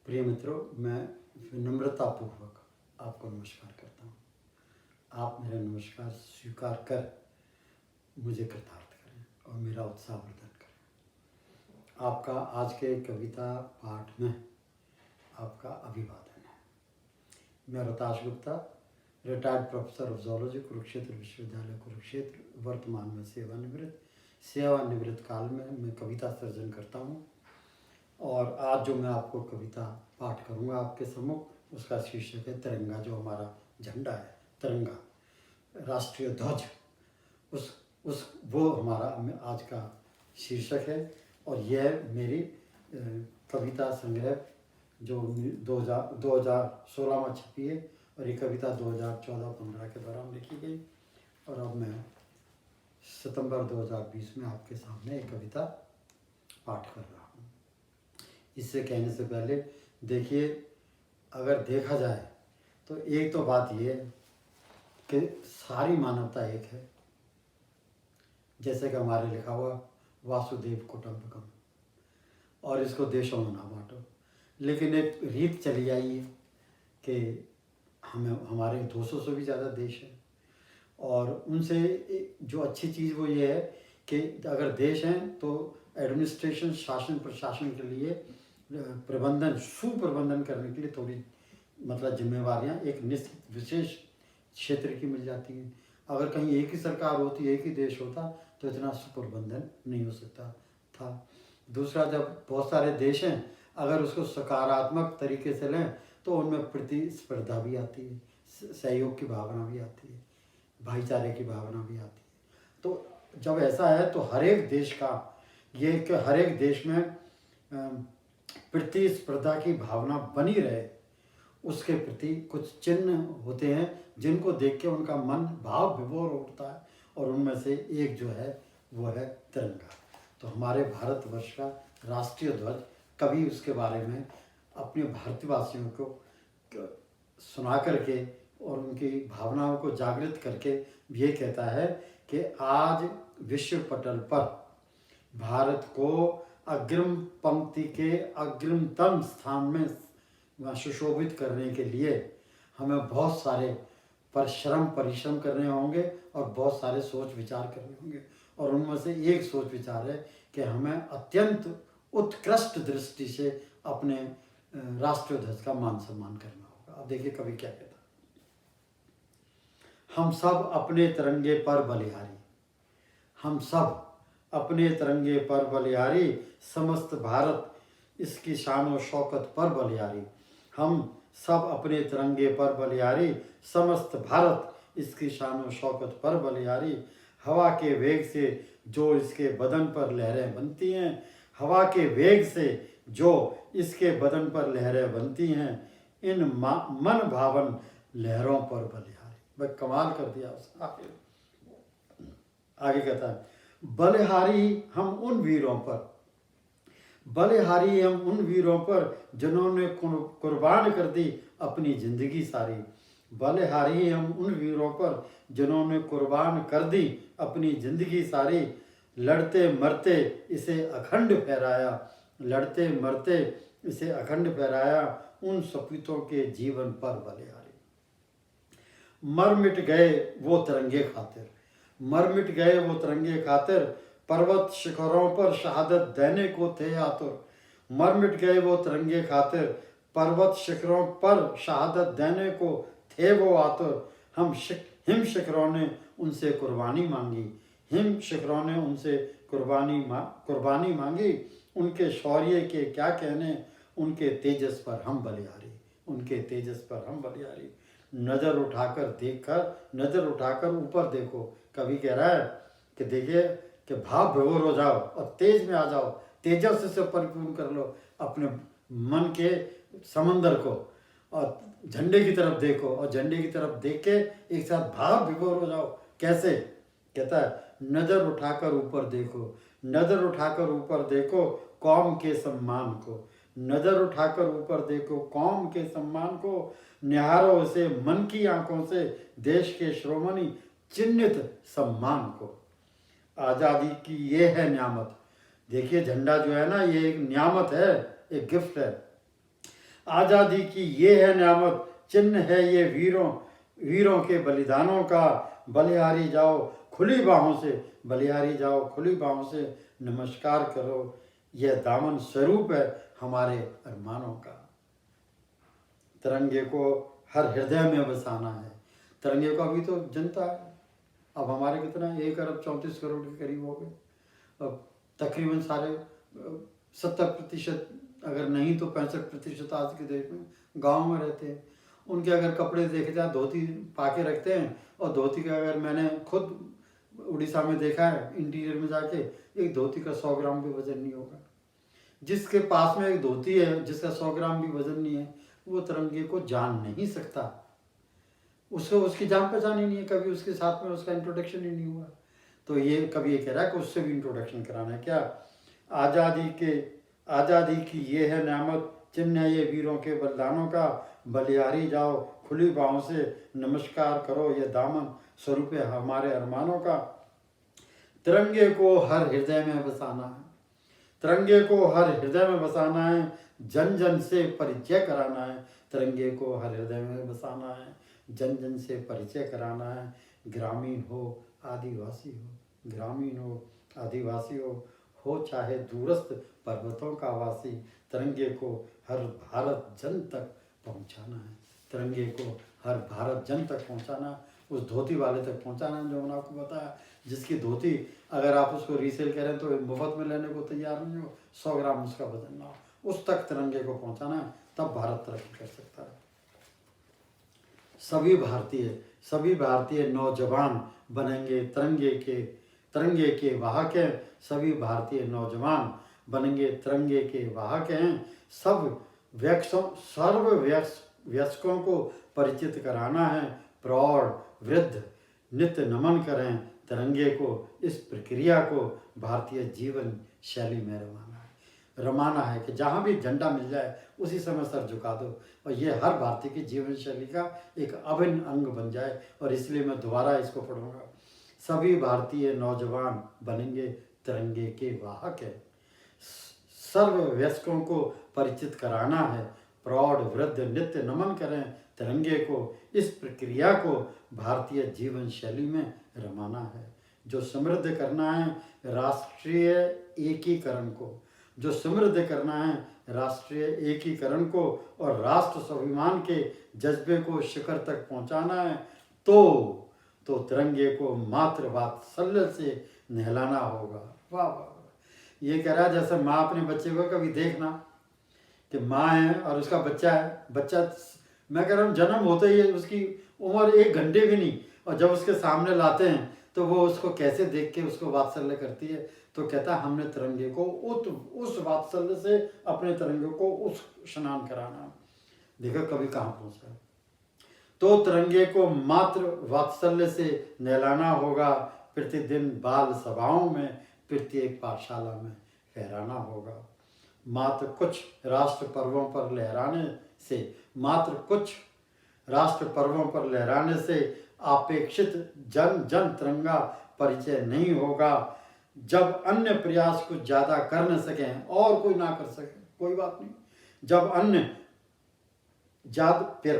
प्रिय मित्रों, मैं विनम्रतापूर्वक आपको नमस्कार करता हूँ। आप मेरा नमस्कार स्वीकार कर मुझे कृतार्थ करें और मेरा उत्साहवर्धन करें। आपका आज के कविता पाठ में आपका अभिवादन है। मैं Rohtash Gupta, retired professor of zoology, Kurukshetra विश्वविद्यालय कुरुक्षेत्र, वर्तमान में सेवानिवृत्त काल में मैं कविता सर्जन करता हूँ। और आज जो मैं आपको कविता पाठ करूँगा आपके सम्मुख, उसका शीर्षक है तिरंगा। जो हमारा झंडा है, तिरंगा, राष्ट्रीय ध्वज, उस वो हमारा आज का शीर्षक है। और यह मेरी कविता संग्रह जो 2016 में छपी है, और ये कविता 2014-15 के दौरान लिखी गई, और अब मैं सितंबर 2020 में आपके सामने एक कविता पाठ कर रहा हूँ। इससे कहने से पहले देखिए, अगर देखा जाए तो एक तो बात ये है कि सारी मानवता एक है। जैसे कि हमारे लिखा हुआ वासुदेव कुटुंबकम, और इसको देशों में ना बांटो। लेकिन एक रीत चली आई है कि हमारे 200 से भी ज़्यादा देश हैं, और उनसे जो अच्छी चीज़ वो ये है कि अगर देश हैं तो एडमिनिस्ट्रेशन, शासन प्रशासन के लिए प्रबंधन, सुप्रबंधन करने के लिए थोड़ी जिम्मेवारियां एक निश्चित विशेष क्षेत्र की मिल जाती हैं। अगर कहीं एक ही सरकार होती, एक ही देश होता, तो इतना सुप्रबंधन नहीं हो सकता था। दूसरा, जब बहुत सारे देश हैं, अगर उसको सकारात्मक तरीके से लें तो उनमें प्रतिस्पर्धा भी आती है, सहयोग की भावना भी आती है, भाईचारे की भावना भी आती है। तो जब ऐसा है तो हर एक देश का ये कि हर एक देश में प्रतिस्पर्धा की भावना बनी रहे, उसके प्रति कुछ चिन्ह होते हैं जिनको देख के उनका मन भाव विभोर उठता है, और उनमें से एक जो है वो है तिरंगा। तो हमारे भारतवर्ष का राष्ट्रीय ध्वज कभी उसके बारे में अपने भारतवासियों को सुना करके और उनकी भावनाओं को जागृत करके ये कहता है कि आज विश्व पटल पर भारत को अग्रिम पंक्ति के अग्रिमतम स्थान में सुशोभित करने के लिए हमें बहुत सारे परिश्रम करने होंगे और बहुत सारे सोच विचार करने होंगे। और उनमें से एक सोच विचार है कि हमें अत्यंत उत्कृष्ट दृष्टि से अपने राष्ट्रीय ध्वज का मान सम्मान करना होगा। अब देखिए कवि क्या कहता है। हम सब अपने तिरंगे पर बलिहारी, हम सब अपने तिरंगे पर बलिहारी, समस्त भारत इसकी शान और शौकत पर बलिहारी। हम सब अपने तिरंगे पर बलिहारी, समस्त भारत इसकी शान और शौकत पर बलिहारी। हवा के वेग से जो इसके बदन पर लहरें बनती हैं, हवा के वेग से जो इसके बदन पर लहरें बनती हैं, इन मन भावन लहरों पर बलिहारी। वह कमाल कर दिया उसने। आगे कहता है, बलिहारी हम उन वीरों पर, बलिहारी हम उन वीरों पर जिन्होंने कुर्बान कर दी अपनी जिंदगी सारी। बलिहारी हम उन वीरों पर जिन्होंने कुर्बान कर दी अपनी जिंदगी सारी। लड़ते मरते इसे अखंड फहराया, लड़ते मरते इसे अखंड फहराया, उन सपूतों के जीवन पर बलिहारी। मर मिट गए वो तिरंगे खातिर, मर मिट गए वो तिरंगे खातिर, पर्वत शिखरों पर शहादत देने को थे आतुर। मर मिट गए वो तिरंगे खातिर, पर्वत शिखरों पर शहादत देने को थे वो आतुर। हिम शिखरों ने उनसे कुर्बानी मांगी, हिम शिखरों ने उनसे कुर्बानी मांगी। उनके शौर्य के क्या कहने, उनके तेजस पर हम बलिहारी, उनके तेजस पर हम बलिहारी। नजर उठाकर ऊपर देखो। कवि कह रहा है कि देखिए कि भाव विभोर हो जाओ और तेज में आ जाओ, तेजस से परिपूर्ण कर लो अपने मन के समंदर को, और झंडे की तरफ देखो, और झंडे की तरफ देख के एक साथ भाव विभोर हो जाओ। कैसे? कहता है, नजर उठाकर ऊपर देखो, नजर उठाकर ऊपर देखो कौम के सम्मान को, नजर उठाकर ऊपर देखो कौम के सम्मान को। निहारो उसे मन की आंखों से देश के श्रोमणी चिन्हित सम्मान को। आज़ादी की ये है न्यामत। देखिए झंडा जो है ना, ये एक न्यामत है, एक गिफ्ट है। आज़ादी की ये है नियामत, चिन्ह है ये वीरों वीरों के बलिदानों का। बलिहारी जाओ खुली बाहों से, बलिहारी जाओ खुली बाहों से, नमस्कार करो यह दामन स्वरूप है हमारे अरमानों का। तिरंगे को हर हृदय में बसाना है। तिरंगे को अभी तो जनता है, अब हमारे कितना 1 अरब 34 करोड़ के करीब हो गए। अब तकरीबन सारे 70%, अगर नहीं तो 65% आज के देश में गांव में रहते हैं। उनके अगर कपड़े देखे जाए, धोती पाके रखते हैं, और धोती का अगर मैंने खुद उड़ीसा में देखा है इंटीरियर में जाके, एक धोती का 100 ग्राम भी वजन नहीं होगा। जिसके पास में एक धोती है जिसका 100 ग्राम भी वजन नहीं है, वो तिरंगे को जान नहीं सकता। उसको उसकी जान पहचान ही नहीं है, कभी उसके साथ में उसका इंट्रोडक्शन ही नहीं हुआ। तो ये कभी ये कह रहा है कि उससे भी इंट्रोडक्शन कराना है क्या। आज़ादी की ये है नियामत, चिन्ह है ये वीरों के बलिदानों का। बलिहारी जाओ खुली बाहों से, नमस्कार करो ये दामन स्वरूप है हमारे अरमानों का। तिरंगे को हर हृदय में बसाना है, तिरंगे को हर हृदय में बसाना है, जन जन से परिचय कराना है। तिरंगे को हर हृदय में बसाना है, जन जन से परिचय कराना है। ग्रामीण हो आदिवासी हो, ग्रामीण हो आदिवासी हो चाहे दूरस्थ पर्वतों का वासी, तिरंगे को हर भारत जन तक पहुंचाना है। तिरंगे को हर भारत जन तक पहुंचाना, उस धोती वाले तक पहुंचाना जो मैंने आपको बताया। जिसकी धोती अगर आप उसको रीसेल करें तो मुफ्त में लेने को तैयार नहीं हो, 100 ग्राम उसका वजन ना हो, उस तक तिरंगे को पहुंचाना है, तब भारत तरक्की कर सकता है। सभी भारतीय नौजवान बनेंगे तिरंगे के वाहक हैं। सभी भारतीय नौजवान बनेंगे तिरंगे के वाहक हैं। सर्व वयस्कों को परिचित कराना है। प्रौढ़ वृद्ध नित्य नमन करें तिरंगे को। इस प्रक्रिया को भारतीय जीवन शैली में रमाना है कि जहाँ भी झंडा मिल जाए उसी समय सर झुका दो, और ये हर भारतीय की जीवन शैली का एक अभिन्न अंग बन जाए। और इसलिए मैं दोबारा इसको पढ़ूंगा। सभी भारतीय नौजवान बनेंगे तिरंगे के वाहक है। सर्व वयस्कों को परिचित कराना है। प्रौढ़ वृद्ध नित्य नमन करें तिरंगे को। इस प्रक्रिया को भारतीय जीवन शैली में रमाना है। जो समृद्ध करना है राष्ट्रीय एकीकरण को, जो समृद्ध करना है राष्ट्रीय एकीकरण को और राष्ट्र स्वाभिमान के जज्बे को शिखर तक पहुंचाना है, तो तिरंगे को मात्र वात्सल्य से नहलाना होगा। वाह वाह वाह। ये कह रहा है जैसे माँ अपने बच्चे को, कभी देखना कि माँ है और उसका बच्चा है, बच्चा मैं कह रहा हूँ जन्म होते ही उसकी उम्र 1 घंटे भी नहीं, और जब उसके सामने लाते हैं तो वो उसको कैसे देख के उसको वात्सल्य करती है। तो कहता है हमने तिरंगे को उस वात्सल्य से अपने तिरंगे को उस स्नान कराना। देखो कभी कहाँ पहुँचा। तो तिरंगे को मात्र वात्सल्य से नहलाना होगा। प्रतिदिन बाल सभाओं में, प्रत्येक पाठशाला में फहराना होगा। मात्र कुछ राष्ट्र पर्वों पर लहराने से अपेक्षित जन जन तिरंगा परिचय नहीं होगा। जब अन्य प्रयास कुछ ज़्यादा कर न सकें और कोई ना कर सके, कोई बात नहीं। जब अन्य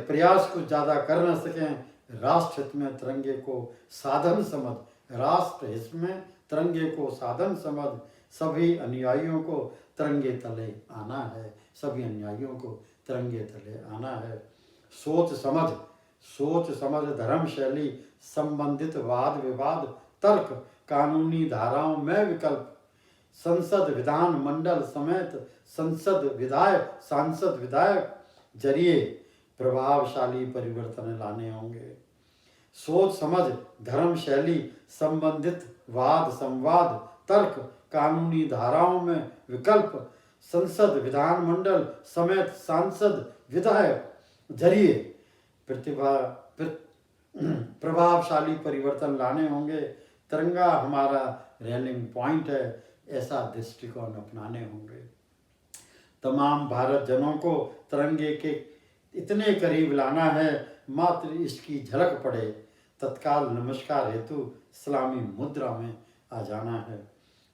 प्रयास कुछ ज़्यादा कर न सकें, राष्ट्र हित में तिरंगे को साधन समझ, राष्ट्र हित में तिरंगे को साधन समझ सभी अनुयायियों को तिरंगे तले आना है। सभी अनुयायियों को तिरंगे तले आना है। सोच समझ धर्म शैली संबंधित वाद विवाद तर्क कानूनी धाराओं में विकल्प, संसद विधान मंडल समेत सांसद विधायक जरिए प्रभावशाली परिवर्तन लाने होंगे। सोच समझ धर्म शैली संबंधित वाद संवाद तर्क कानूनी धाराओं में विकल्प, संसद विधान मंडल समेत सांसद विधायक जरिए प्रभावशाली परिवर्तन लाने होंगे। तिरंगा हमारा रैलिंग पॉइंट है, ऐसा दृष्टिकोण अपनाने होंगे। तमाम भारत जनों को तिरंगे के इतने करीब लाना है, मात्र इसकी झलक पड़े तत्काल नमस्कार हेतु इस्लामी मुद्रा में आ जाना है।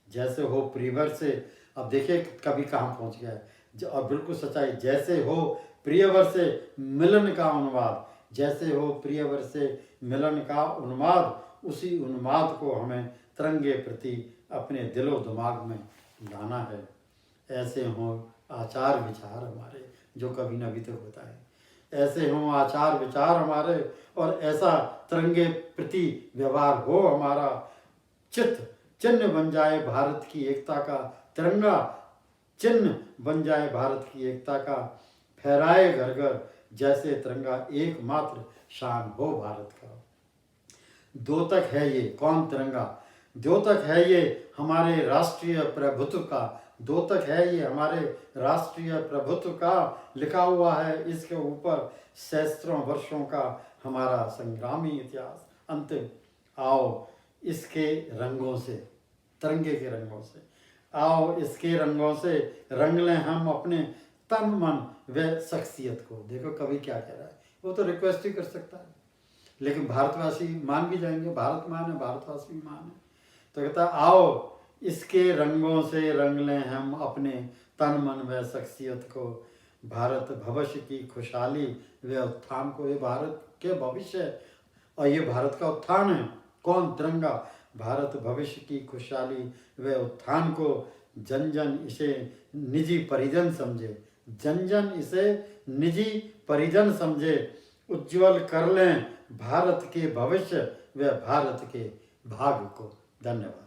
जैसे हो प्रीवर से, अब देखिए कभी कहाँ पहुँच गया है, और बिल्कुल सच्चाई, जैसे हो प्रियवर से मिलन का उन्माद, जैसे हो प्रियवर से मिलन का उन्माद, उसी उन्माद को हमें तिरंगे प्रति अपने दिलो दिमाग में लाना है। ऐसे हों आचार विचार हमारे, जो कभी न बीते होता है, ऐसे हों आचार विचार हमारे, और ऐसा तिरंगे प्रति व्यवहार हो हमारा, चित्त चिन्ह बन जाए भारत की एकता का, तिरंगा चिन्ह बन जाए भारत की एकता का, फहराए घर घर जैसे तिरंगा एकमात्र शान हो भारत का। द्योतक है ये कौन तिरंगा, द्योतक है ये हमारे राष्ट्रीय प्रभुत्व का, द्योतक है ये हमारे राष्ट्रीय प्रभुत्व का, लिखा हुआ है इसके ऊपर सहस्त्रों वर्षों का हमारा संग्रामी इतिहास। अंतिम आओ इसके रंगों से, तिरंगे के रंगों से, आओ इसके रंगों से रंग लें हम अपने तन मन व शख्सियत को। देखो कवि क्या कह रहा है, वो तो रिक्वेस्ट ही कर सकता है, लेकिन भारतवासी मान भी जाएंगे, भारत मान है, भारतवासी भी मान है, तो कहता आओ इसके रंगों से रंग लें हम अपने तन मन व शख्सियत को, भारत भविष्य की खुशहाली व उत्थान को। ये भारत के भविष्य है और ये भारत का उत्थान है। कौन, तिरंगा। भारत भविष्य की खुशहाली व उत्थान को जन जन इसे निजी परिजन समझे, जन जन इसे निजी परिजन समझे, उज्ज्वल कर लें भारत के भविष्य व भारत के भाग्य को। धन्यवाद।